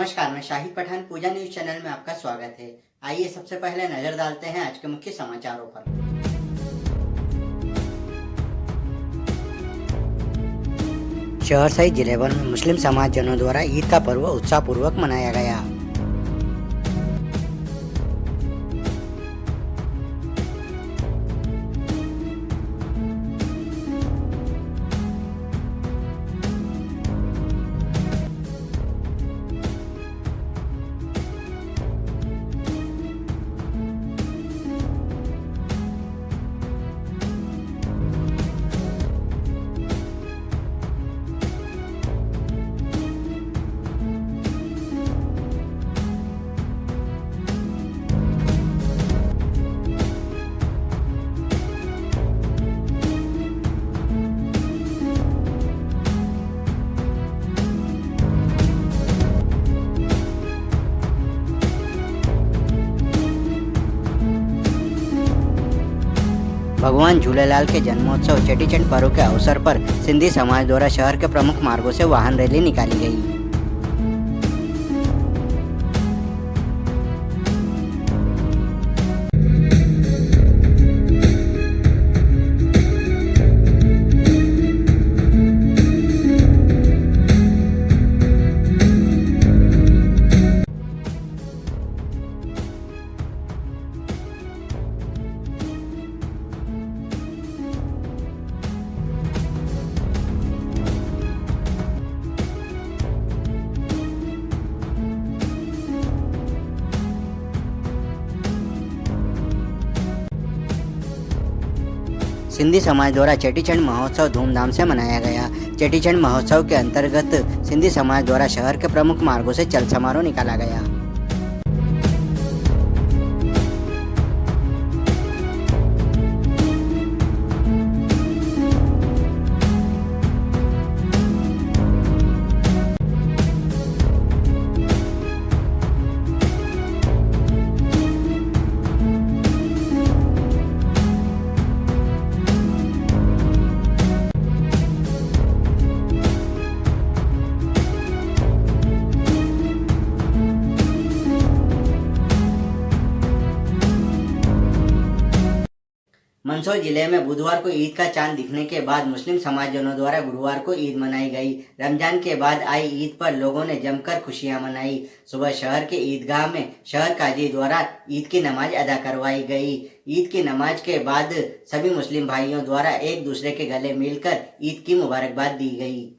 नमस्कार, मैं शाहिद पठान पूजा news channel में आपका स्वागत है। आइए सबसे पहले नजर डालते हैं आज के मुख्य समाचारों पर। शहर सहित जिले भर में मुस्लिम समाज जनों द्वारा ईद का पर्व उत्साहपूर्वक मनाया गया। भगवान झूलेलाल के जन्मोत्सव चेटीचंड पर्व के अवसर पर सिंधी समाज द्वारा शहर के प्रमुख मार्गों से वाहन रैली निकाली गई। सिंधी समाज द्वारा चेटीचंड महोत्सव धूमधाम से मनाया गया। चेटीचंड महोत्सव के अंतर्गत सिंधी समाज द्वारा शहर के प्रमुख मार्गों से चल समारोह निकाला गया। मंदसौर जिले में बुधवार को ईद का चांद दिखने के बाद मुस्लिम समाजजनों द्वारा गुरुवार को ईद मनाई गई। रमजान के बाद आई ईद पर लोगों ने जमकर खुशियां मनाई। सुबह शहर के ईदगाह में शहर काजी द्वारा ईद की नमाज अदा करवाई गई। ईद की नमाज के बाद सभी मुस्लिम भाइयों द्वारा एक दूसरे के गले मिलकर ईद की मुबारकबाद दी गई।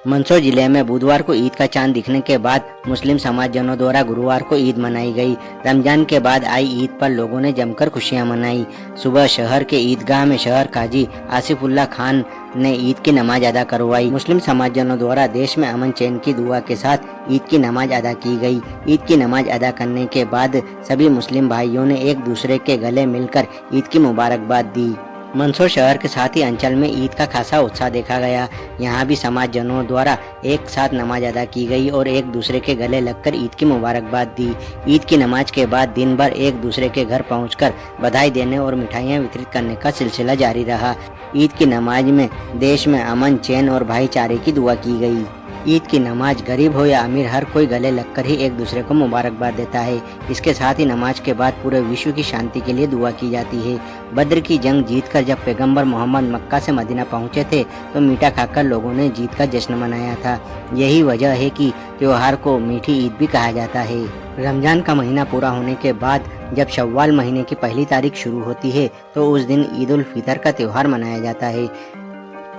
मंदसौर जिले में बुधवार को ईद का चांद दिखने के बाद मुस्लिम समाजजनों द्वारा गुरुवार को ईद मनाई गई। रमजान के बाद आई ईद पर लोगों ने जमकर खुशियां मनाई। सुबह शहर के ईदगाह में शहर काजी आसिफुल्लाह खान ने ईद की नमाज अदा करवाई। मुस्लिम समाजजनों द्वारा देश में अमन चैन की दुआ के साथ ईद की नमाज अदा की गई। ईद की नमाज अदा करने के बाद सभी मुस्लिम भाइयों ने एक दूसरे के गले मिलकर ईद की मुबारकबाद दी। मंदसौर शहर के साथ ही अंचल में ईद का खासा उत्साह देखा गया। यहाँ भी समाजजनों द्वारा एक साथ नमाज अदा की गई और एक दूसरे के गले लगकर ईद की मुबारकबाद दी। ईद की नमाज के बाद दिन भर एक दूसरे के घर पहुंचकर बधाई देने और मिठाइयाँ वितरित करने का सिलसिला जारी रहा। ईद की नमाज में देश में अमन चैन और भाईचारे की दुआ की गई। ईद की नमाज गरीब हो या अमीर हर कोई गले लगकर ही एक दूसरे को मुबारकबाद देता है। इसके साथ ही नमाज के बाद पूरे विश्व की शांति के लिए दुआ की जाती है। बद्र की जंग जीतकर जब पैगंबर मोहम्मद मक्का से मदीना पहुंचे थे तो मीठा खाकर लोगों ने जीत का जश्न मनाया था। यही वजह है कि त्योहार को मीठी ईद भी कहा जाता है। रमजान का महीना पूरा होने के बाद जब शव्वाल महीने की पहली तारीख शुरू होती है तो उस दिन ईद उल फितर का त्योहार मनाया जाता है।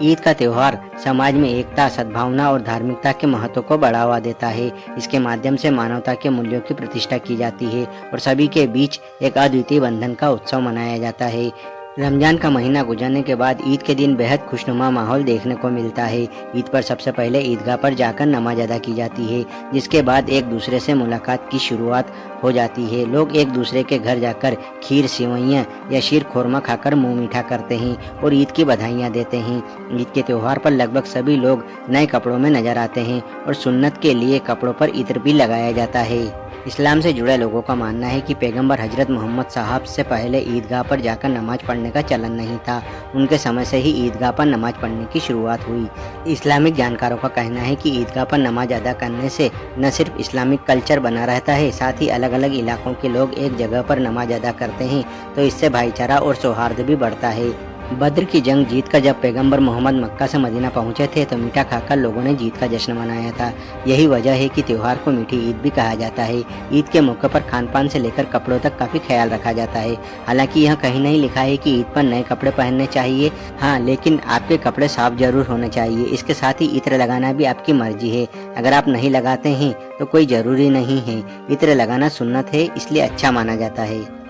ईद का त्योहार समाज में एकता, सद्भावना और धार्मिकता के महत्व को बढ़ावा देता है। इसके माध्यम से मानवता के मूल्यों की प्रतिष्ठा की जाती है और सभी के बीच एक अद्वितीय बंधन का उत्सव मनाया जाता है। रमजान का महीना गुजरने के बाद ईद के दिन बेहद खुशनुमा माहौल देखने को मिलता है। ईद पर सबसे पहले ईदगाह पर जाकर नमाज अदा की जाती है, जिसके बाद एक दूसरे से मुलाकात की शुरुआत हो जाती है। लोग एक दूसरे के घर जाकर खीर, सेवइयाँ या शीर खोरमा खाकर मुंह मीठा करते हैं और ईद की बधाइयाँ देते हैं। ईद के त्योहार पर लगभग सभी लोग नए कपड़ों में नजर आते हैं और सुन्नत के लिए कपड़ों पर इत्र भी लगाया जाता है। इस्लाम से जुड़े लोगों का मानना है कि पैगंबर हजरत मोहम्मद साहब से पहले ईदगाह पर जाकर नमाज पढ़ने का चलन नहीं था। उनके समय से ही ईदगाह पर नमाज पढ़ने की शुरुआत हुई। इस्लामिक जानकारों का कहना है कि ईदगाह पर नमाज अदा करने से न सिर्फ इस्लामिक कल्चर बना रहता है, साथ ही अलग अलग इलाकों के लोग एक जगह पर नमाज अदा करते हैं, तो इससे भाईचारा और सौहार्द भी बढ़ता है। बद्र की जंग जीतकर जब पैगंबर मोहम्मद मक्का से मदीना पहुंचे थे तो मीठा खाकर लोगों ने जीत का जश्न मनाया था। यही वजह है कि त्यौहार को मीठी ईद भी कहा जाता है। ईद के मौके पर खान पान से लेकर कपड़ों तक काफ़ी ख्याल रखा जाता है। हालांकि यह कहीं नहीं लिखा है कि ईद पर नए कपड़े पहनने चाहिए, हाँ, लेकिन आपके कपड़े साफ जरूर होने चाहिए। इसके साथ ही इत्र लगाना भी आपकी मर्जी है। अगर आप नहीं लगाते हैं तो कोई ज़रूरी नहीं है। इत्र लगाना सुन्नत है, इसलिए अच्छा माना जाता है।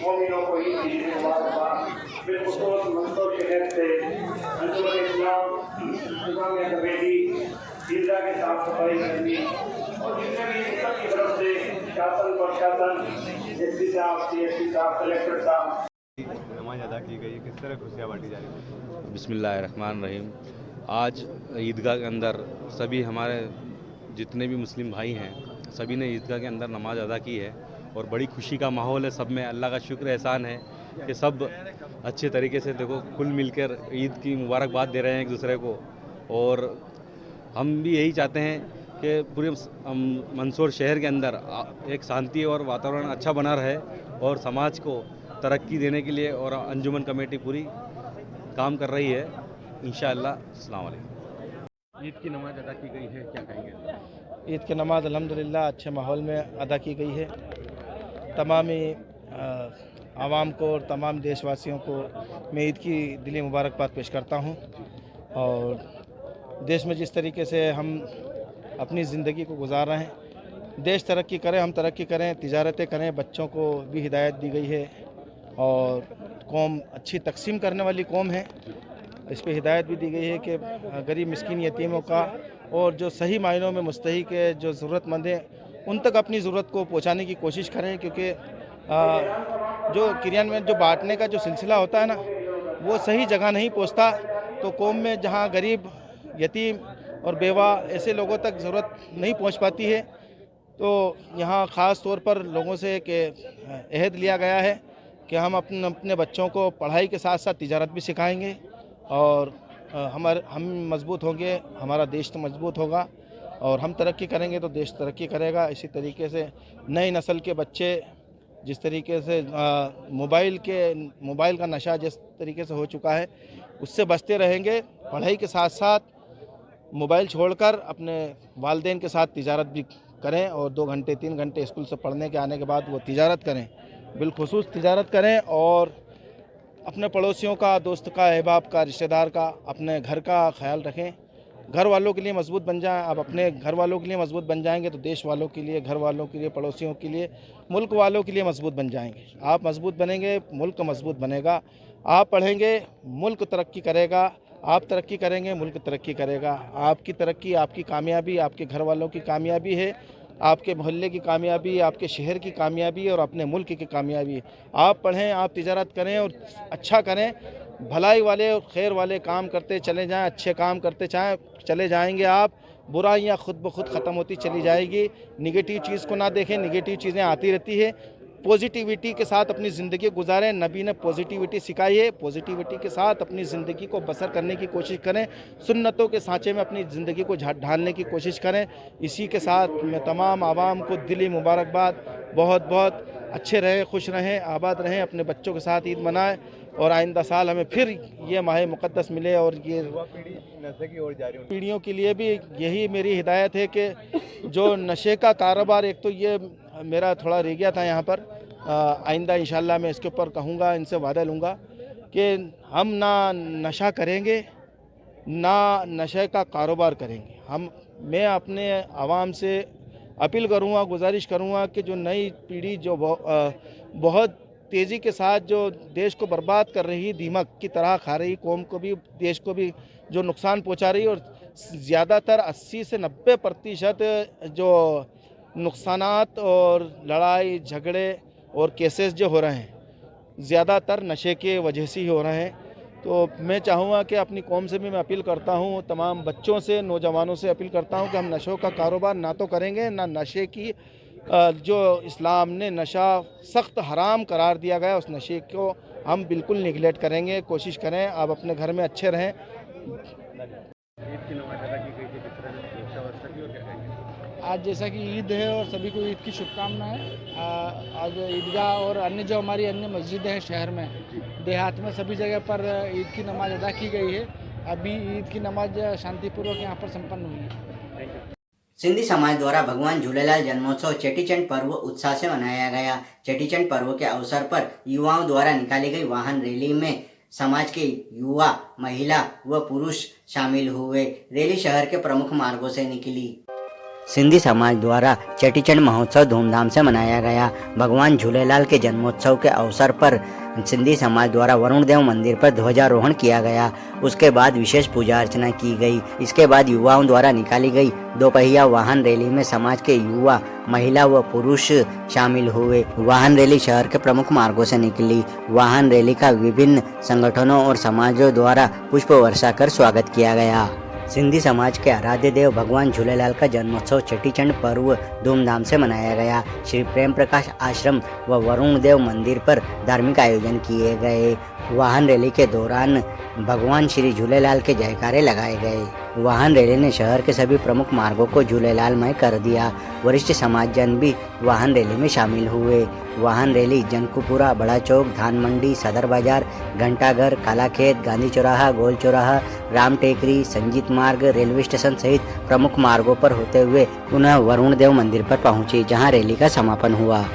मोमिनों को ईद की मुबारकबाद। बिलखुसूस मंसूर शहर से अंजुमन इस्लाम इंतजामिया कमेटी ईदगाह की साफ सफाई करनी और जितने भी सब की तरफ से शासन प्रशासन एसपी साहब, सीएसपी साहब, कलेक्टर साहब नमाज अदा की गई। किस तरह खुशियाँ बांटी जा रही है? बिस्मिल्लाहिर्रहमानिर्रहीम। आज ईदगाह के अंदर सभी हमारे जितने भी मुस्लिम भाई हैं सभी ने ईदगाह के अंदर नमाज अदा की है और बड़ी खुशी का माहौल है। सब में अल्लाह का शुक्र एहसान है कि सब अच्छे तरीके से देखो कुल मिलकर ईद की मुबारकबाद दे रहे हैं एक दूसरे को। और हम भी यही चाहते हैं कि पूरे मंदसौर शहर के अंदर एक शांति और वातावरण अच्छा बना रहे और समाज को तरक्की देने के लिए और अंजुमन कमेटी पूरी काम कर रही है इंशाअल्लाह। अस्सलाम वालेकुम। ईद की नमाज अदा की गई है, क्या कहेंगे? ईद की नमाज अल्हम्दुलिल्लाह अच्छे माहौल में अदा की गई है। तमामी आवाम को और तमाम देशवासियों को मैं ईद की दिली मुबारकबाद पेश करता हूँ। और देश में जिस तरीके से हम अपनी ज़िंदगी को गुजार रहे हैं, देश तरक्की करे, हम तरक्की करें, तिजारतें करें, बच्चों को भी हिदायत दी गई है और कौम अच्छी तकसीम करने वाली कौम है। इस पर हिदायत भी दी गई है कि गरीब मिस्कीन यतीमों का और जो सही मायनों में मुस्तहिक है, जो ज़रूरतमंद हैं, उन तक अपनी ज़रूरत को पहुंचाने की कोशिश करें। क्योंकि जो क्रियान्वयन जो बांटने का जो सिलसिला होता है ना, वो सही जगह नहीं पहुंचता। तो कौम में जहां गरीब, यतीम और बेवा ऐसे लोगों तक ज़रूरत नहीं पहुंच पाती है, तो यहाँ ख़ास तौर पर लोगों से एक अहद लिया गया है कि हम अपने बच्चों को पढ़ाई के साथ साथ तिजारत भी सिखाएंगे और हम मजबूत होंगे, हमारा देश तो मजबूत होगा और हम तरक्की करेंगे तो देश तरक्की करेगा। इसी तरीके से नई नस्ल के बच्चे जिस तरीके से मोबाइल का नशा जिस तरीके से हो चुका है उससे बचते रहेंगे। पढ़ाई के साथ साथ मोबाइल छोड़कर अपने वालिदैन के साथ तिजारत भी करें और 2 घंटे 3 घंटे स्कूल से पढ़ने के आने के बाद वो तिजारत करें, बिलखुसूस तिजारत करें और अपने पड़ोसियों का, दोस्त का, अहबाब का, रिश्तेदार का, अपने घर का ख्याल रखें। घर वालों के लिए मजबूत बन जाएं। आप अपने घर वालों के लिए मजबूत बन जाएंगे तो देश वालों के लिए, घर वालों के लिए, पड़ोसियों के लिए, मुल्क वालों के लिए मजबूत बन जाएंगे। आप मजबूत बनेंगे, मुल्क मजबूत बनेगा। आप पढ़ेंगे, मुल्क तरक्की करेगा। आप तरक्की करेंगे, मुल्क तरक्की करेगा। आपकी तरक्की, आपकी कामयाबी, आपके घर वालों की कामयाबी है, आपके मोहल्ले की कामयाबी, आपके शहर की कामयाबी और अपने मुल्क की कामयाबी। आप पढ़ें, आप तिजारत करें और अच्छा करें, भलाई वाले और खैर वाले काम करते चले जाएं, अच्छे काम करते चले जाएंगे आप। बुराइयाँ खुद ब खुद ख़त्म होती चली जाएगी। निगेटिव चीज़ को ना देखें, निगेटिव चीज़ें आती रहती है। पॉजिटिविटी के साथ अपनी ज़िंदगी गुजारें। नबी ने पॉजिटिविटी सिखाई है। पॉजिटिविटी के साथ अपनी ज़िंदगी को बसर करने की कोशिश करें। सुन्नतों के सांचे में अपनी ज़िंदगी को ढालने की कोशिश करें। इसी के साथ मैं तमाम आवाम को दिली मुबारकबाद। बहुत बहुत अच्छे रहें, खुश रहें, आबाद रहें, अपने बच्चों के साथ ईद मनाएं और आइंदा साल हमें फिर ये माह मुक़द्दस मिले। और ये युवा पीढ़ी नशे की ओर जा रही है, पीढ़ियों के लिए भी यही मेरी हिदायत है कि जो नशे का कारोबार, एक तो ये मेरा थोड़ा रह गया था यहाँ पर, आइंदा इंशाल्लाह मैं इसके ऊपर कहूँगा, इनसे वादा लूँगा कि हम ना नशा करेंगे ना नशे का कारोबार करेंगे। मैं अपने आवाम से अपील करूँगा, गुजारिश करूँगा कि जो नई पीढ़ी जो बहुत तेज़ी के साथ जो देश को बर्बाद कर रही, दीमक की तरह खा रही, कौम को भी देश को भी जो नुकसान पहुँचा रही, और ज़्यादातर 80 से 90% जो नुकसानात और लड़ाई झगड़े और केसेस जो हो रहे हैं ज़्यादातर नशे के वजह से ही हो रहे हैं। तो मैं चाहूँगा कि अपनी कौम से भी मैं अपील करता हूँ, तमाम बच्चों से, नौजवानों से अपील करता हूँ कि हम नशों का कारोबार ना तो करेंगे, ना नशे की जो इस्लाम ने नशा सख्त हराम करार दिया गया उस नशे को हम बिल्कुल निगलेक्ट करेंगे। कोशिश करें आप अपने घर में अच्छे रहें। ईद की नमाज अदा की गई थी, किस तरह सुरक्षा व्यवस्था की और क्या कहेंगे? आज जैसा कि ईद है और सभी को ईद की शुभकामनाएं। आज ईदगाह और अन्य जो हमारी अन्य मस्जिदें हैं शहर में, देहात में, सभी जगह पर ईद की नमाज अदा की गई है। अभी ईद की नमाज शांतिपूर्वक यहाँ पर संपन्न हुई है। सिंधी समाज द्वारा भगवान झूलेलाल जन्मोत्सव चेटीचंड पर्व उत्साह से मनाया गया। चेटीचंड पर्व के अवसर पर युवाओं द्वारा निकाली गई वाहन रैली में समाज के युवा, महिला व पुरुष शामिल हुए। रैली शहर के प्रमुख मार्गों से निकली। सिंधी समाज द्वारा चेटीचंड महोत्सव धूमधाम से मनाया गया। भगवान झूलेलाल के जन्मोत्सव के अवसर पर सिंधी समाज द्वारा वरुण देव मंदिर पर ध्वजारोहण किया गया। उसके बाद विशेष पूजा अर्चना की गई। इसके बाद युवाओं द्वारा निकाली गई दोपहिया वाहन रैली में समाज के युवा, महिला व पुरुष शामिल हुए। वाहन रैली शहर के प्रमुख मार्गों से निकली। वाहन रैली का विभिन्न संगठनों और समाजों द्वारा पुष्प वर्षा कर स्वागत किया गया। सिंधी समाज के आराध्य देव भगवान झूलेलाल का जन्मोत्सव चेटीचंड पर्व धूमधाम से मनाया गया। श्री प्रेम प्रकाश आश्रम व वरुण देव मंदिर पर धार्मिक आयोजन किए गए। वाहन रैली के दौरान भगवान श्री झूलेलाल के जयकारे लगाए गए। वाहन रैली ने शहर के सभी प्रमुख मार्गों को झूलेलालमय कर दिया। वरिष्ठ समाजजन भी वाहन रैली में शामिल हुए। वाहन रैली जनकुपुरा, बड़ा चौक, धान मंडी, सदर बाजार, घंटाघर, कालाखेत, गांधी चौराहा, गोल चौराहा, राम टेकरी, संजीत मार्ग, रेलवे स्टेशन सहित प्रमुख मार्गों पर होते हुए पुनः वरुण देव मंदिर पर पहुंची, जहां रैली का समापन हुआ।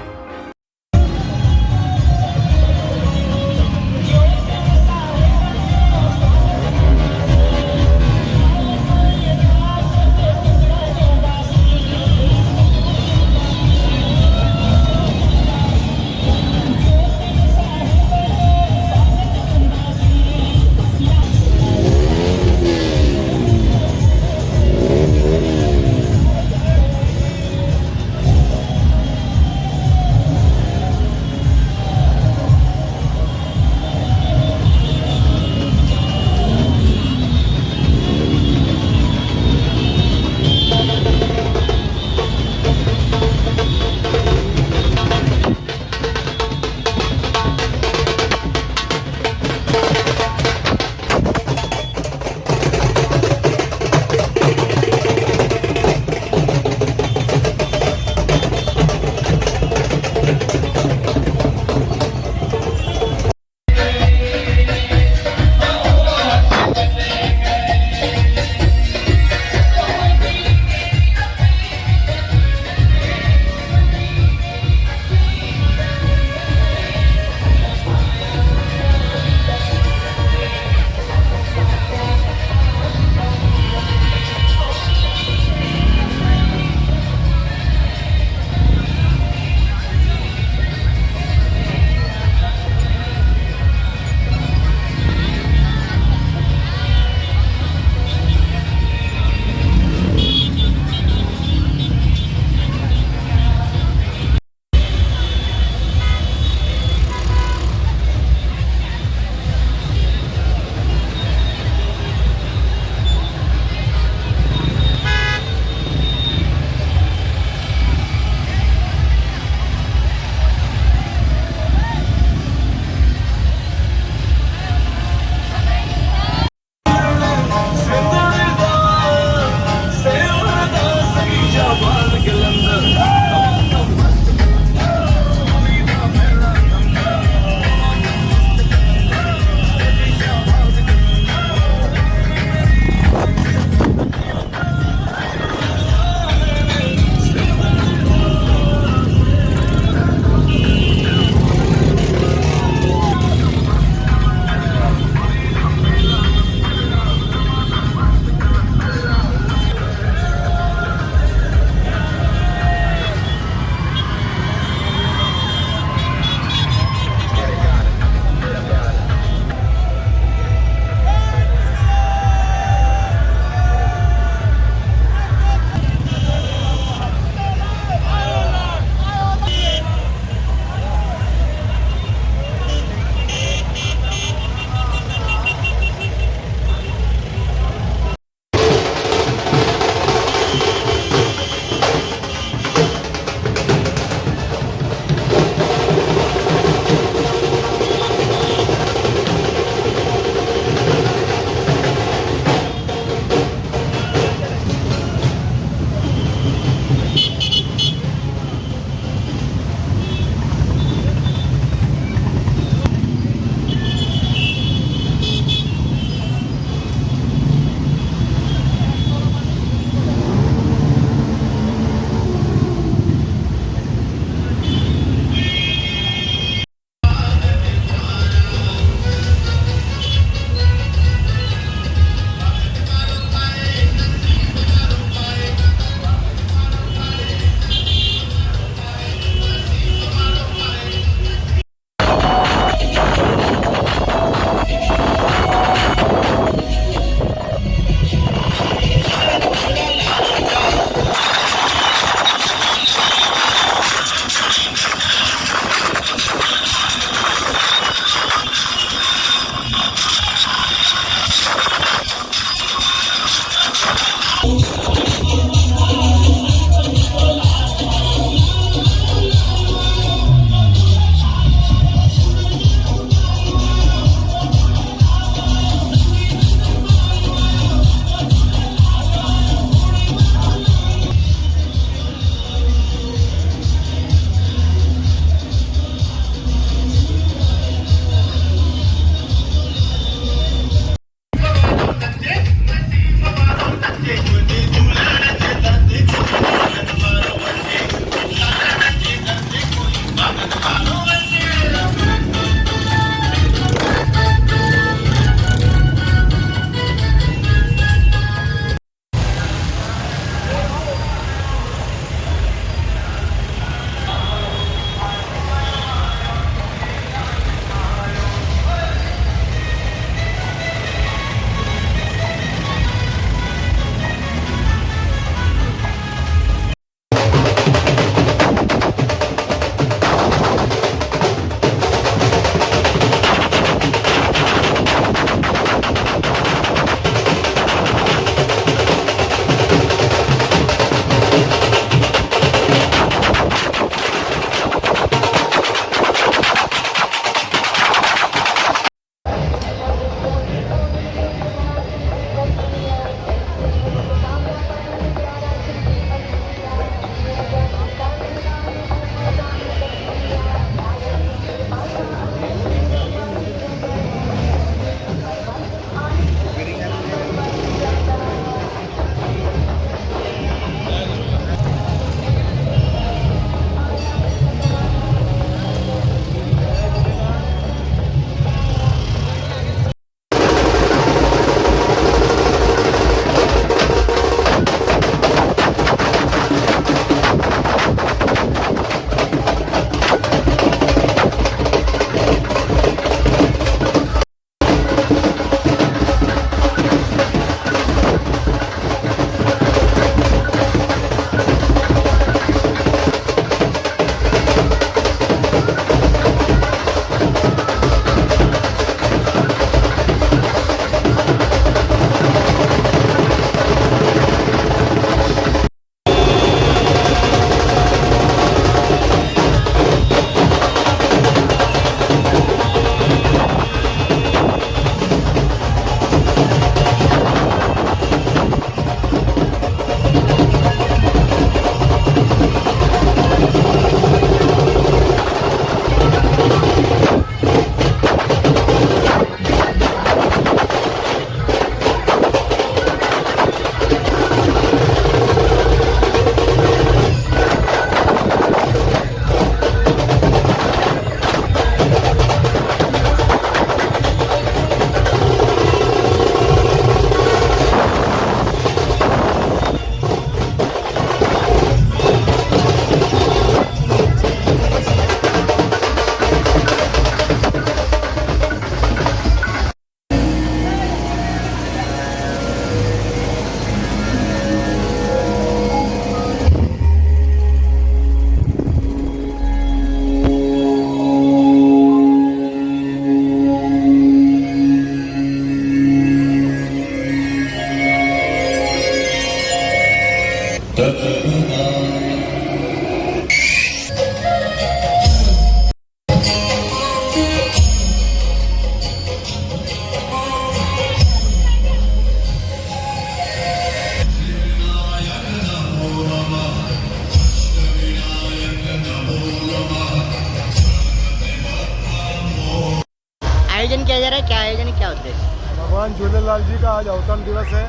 रहा है, क्या आयोजन है, क्या उद्देश्य? भगवान झूलेलाल जी का आज अवतरण दिवस है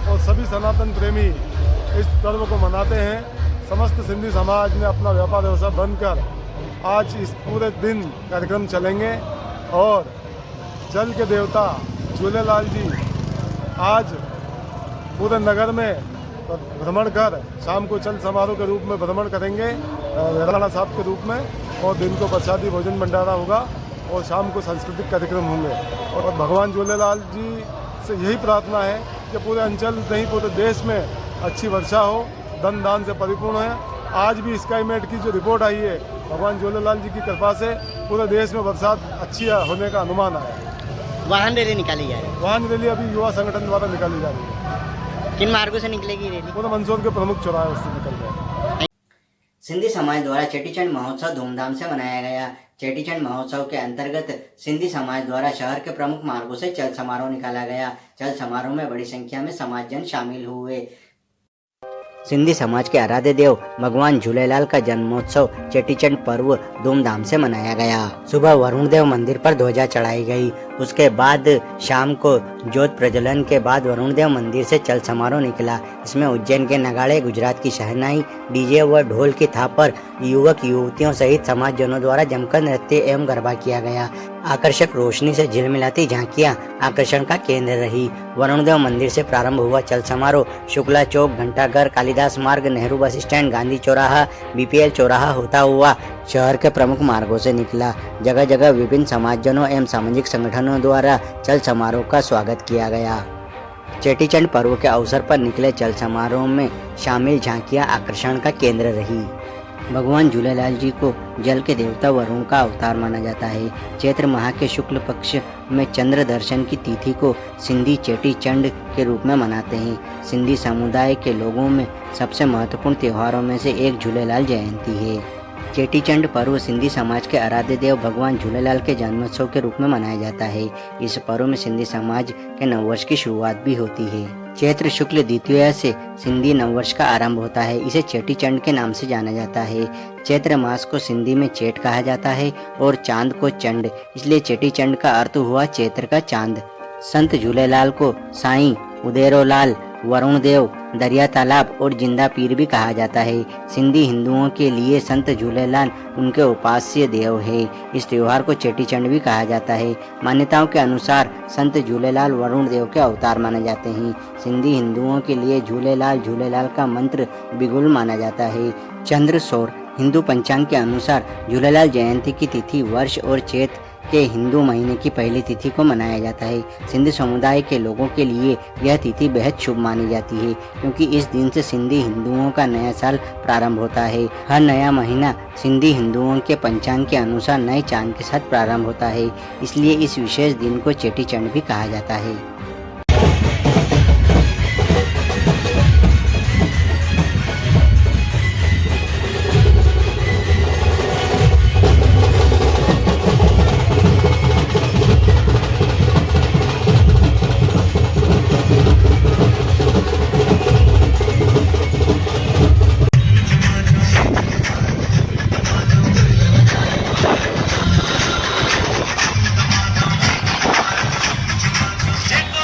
और सभी सनातन प्रेमी इस पर्व को मनाते हैं। समस्त सिंधी समाज ने अपना व्यापार व्यवसाय बंद कर आज इस पूरे दिन कार्यक्रम चलेंगे और जल के देवता झूलेलाल जी आज पूरे नगर में भ्रमण कर शाम को चल समारोह के रूप में भ्रमण करेंगे राणा साहब के रूप में, और दिन को प्रसादी भोजन भंडारा होगा और शाम को सांस्कृतिक कार्यक्रम होंगे। और भगवान झूलेलाल जी से यही प्रार्थना है कि पूरे अंचल नहीं पूरे देश में अच्छी वर्षा हो, धन दान से परिपूर्ण है। आज भी स्काईमेट की जो रिपोर्ट आई है, भगवान झूलेलाल जी की कृपा से पूरे देश में बरसात अच्छी होने का अनुमान आया है। वाहन रैली निकाली जा रही वाहन रैली अभी युवा संगठन द्वारा निकाली जा रही है। है, किन मार्गों से निकलेगी रैली? पूरे मंदसौर के प्रमुख चौराहे उससे निकल रहे हैं। सिंधी समाज द्वारा चेटीचंड महोत्सव धूमधाम से मनाया गया। चेटीचंड महोत्सव के अंतर्गत सिंधी समाज द्वारा शहर के प्रमुख मार्गों से चल समारोह निकाला गया। चल समारोह में बड़ी संख्या में समाजजन शामिल हुए। सिंधी समाज के आराध्य देव भगवान झूलेलाल का जन्मोत्सव चेटीचंड पर्व धूमधाम से मनाया गया। सुबह वरुण देव मंदिर पर ध्वजा चढ़ाई गई। उसके बाद शाम को ज्योत प्रज्वलन के बाद वरुण देव मंदिर से चल समारोह निकला। इसमें उज्जैन के नगाड़े, गुजरात की शहनाई, डीजे व ढोल की थाप पर युवक युवतियों सहित समाजजनों द्वारा जमकर नृत्य एवं गरबा किया गया। आकर्षक रोशनी से झिलमिलाती झांकियां आकर्षण का केंद्र रही। वरुण देव मंदिर से प्रारंभ हुआ चल समारोह शुक्ला चौक, घंटाघर, कालिदास मार्ग, नेहरू बस स्टैंड, गांधी चौराहा, बीपीएल चौराहा होता हुआ शहर के प्रमुख मार्गों से निकला। जगह जगह विभिन्न समाजजनों एवं सामाजिक संगठनों द्वारा चल समारोह का स्वागत किया गया। चेटीचंड पर्व के अवसर पर निकले चल समारोह में शामिल झांकियां आकर्षण का केंद्र रही। भगवान झूलेलाल जी को जल के देवता वरुण का अवतार माना जाता है। चैत्र माह के शुक्ल पक्ष में चंद्र दर्शन की तिथि को सिंधी चेटीचंड के रूप में मनाते हैं। सिंधी समुदाय के लोगों में सबसे महत्वपूर्ण त्योहारों में से एक झूलेलाल जयंती है। चेटीचंड पर्व सिंधी समाज के आराध्य देव भगवान झूलेलाल के जन्मोत्सव के रूप में मनाया जाता है। इस पर्व में सिंधी समाज के नववर्ष की शुरुआत भी होती है। चैत्र शुक्ल द्वितीया से सिंधी नववर्ष का आरंभ होता है। इसे चेटीचंड के नाम से जाना जाता है। चैत्र मास को सिंधी में चेट कहा जाता है और चांद को चंड, इसलिए चेटीचंड का अर्थ हुआ चैत्र का चांद। संत झूलेलाल को साईं, उदेरोलाल, वरुण देव, दरिया तालाब और जिंदा पीर भी कहा जाता है। सिंधी हिंदुओं के लिए संत झूलेलाल उनके उपास्य देव है। इस त्योहार को चेटीचंड भी कहा जाता है। मान्यताओं के अनुसार संत झूलेलाल वरुण देव के अवतार माने जाते हैं। सिंधी हिंदुओं के लिए झूलेलाल झूलेलाल का मंत्र बिगुल माना जाता है। चंद्र सौर हिंदू पंचांग के अनुसार झूलेलाल जयंती की तिथि वर्ष और चैत के हिंदू महीने की पहली तिथि को मनाया जाता है। सिंधी समुदाय के लोगों के लिए यह तिथि बेहद शुभ मानी जाती है, क्योंकि इस दिन से सिंधी हिंदुओं का नया साल प्रारंभ होता है। हर नया महीना सिंधी हिंदुओं के पंचांग के अनुसार नए चांद के साथ प्रारंभ होता है, इसलिए इस विशेष दिन को चेटीचंड भी कहा जाता है। Check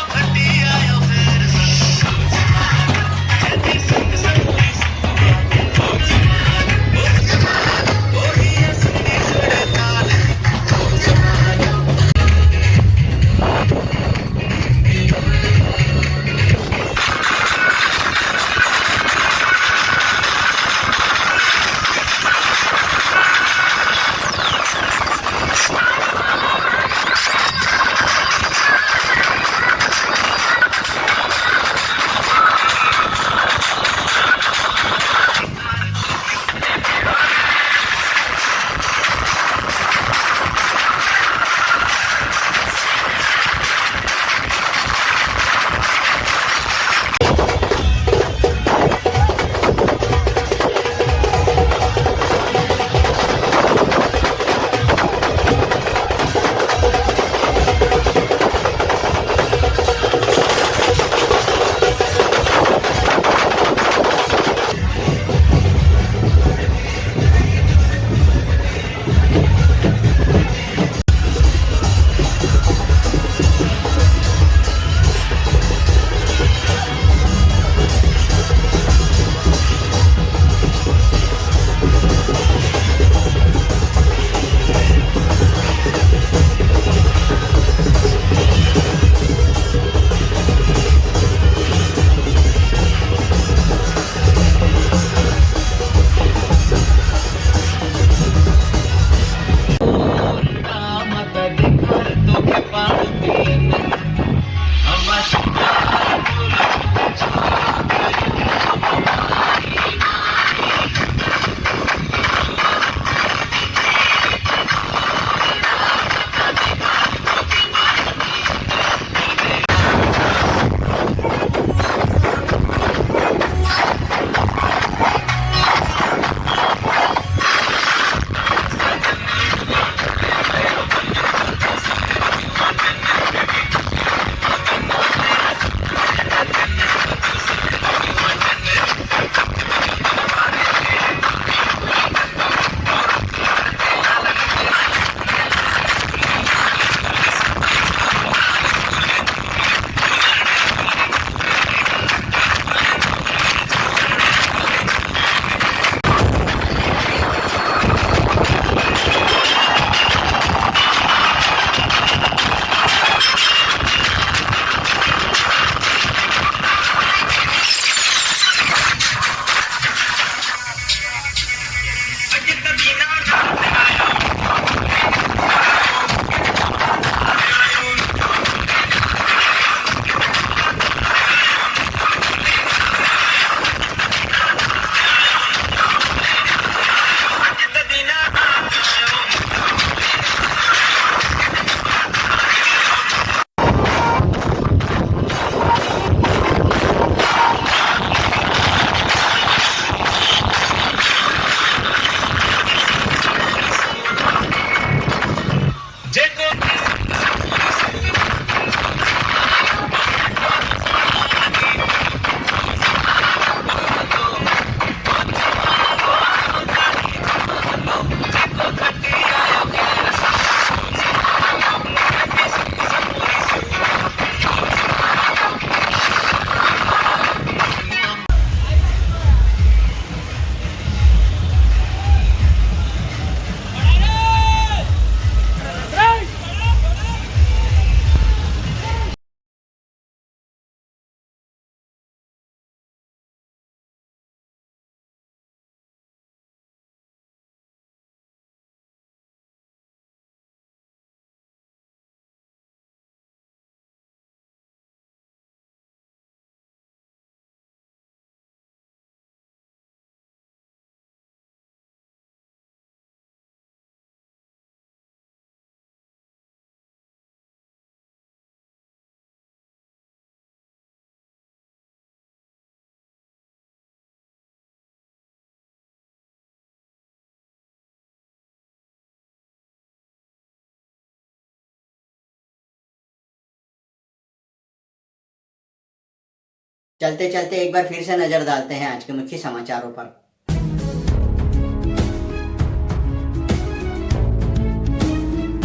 चलते चलते एक बार फिर से नजर डालते हैं आज के मुख्य समाचारों पर।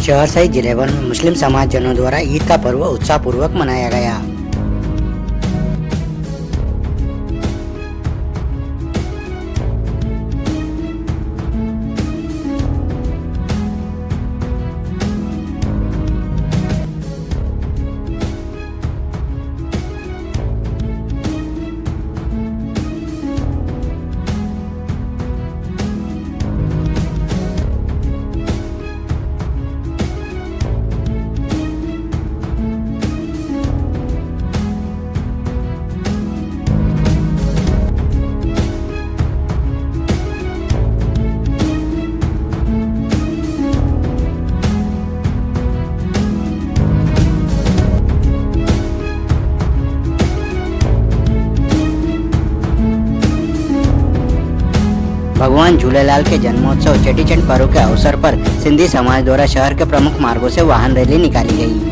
शहर सहित जिले भर में मुस्लिम समाज जनों द्वारा ईद का पर्व उत्साहपूर्वक मनाया गया। भगवान झूलेलाल के जन्मोत्सव चेटीचंड पर्व के अवसर पर सिंधी समाज द्वारा शहर के प्रमुख मार्गों से वाहन रैली निकाली गई।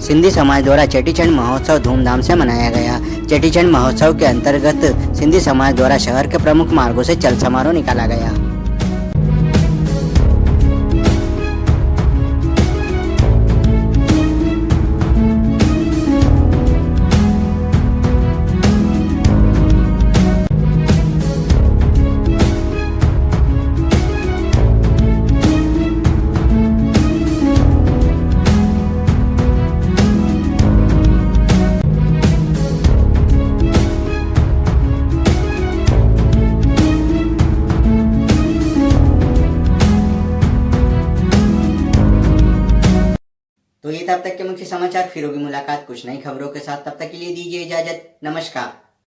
सिंधी समाज द्वारा चेटीचंड महोत्सव धूमधाम से मनाया गया। चेटीचंड महोत्सव के अंतर्गत सिंधी समाज द्वारा शहर के प्रमुख मार्गों से चल समारोह निकाला गया। तो ये तब तक के मुख्य समाचार, फिर होगी मुलाकात कुछ नई खबरों के साथ। तब तक के लिए दीजिए इजाजत। नमस्कार।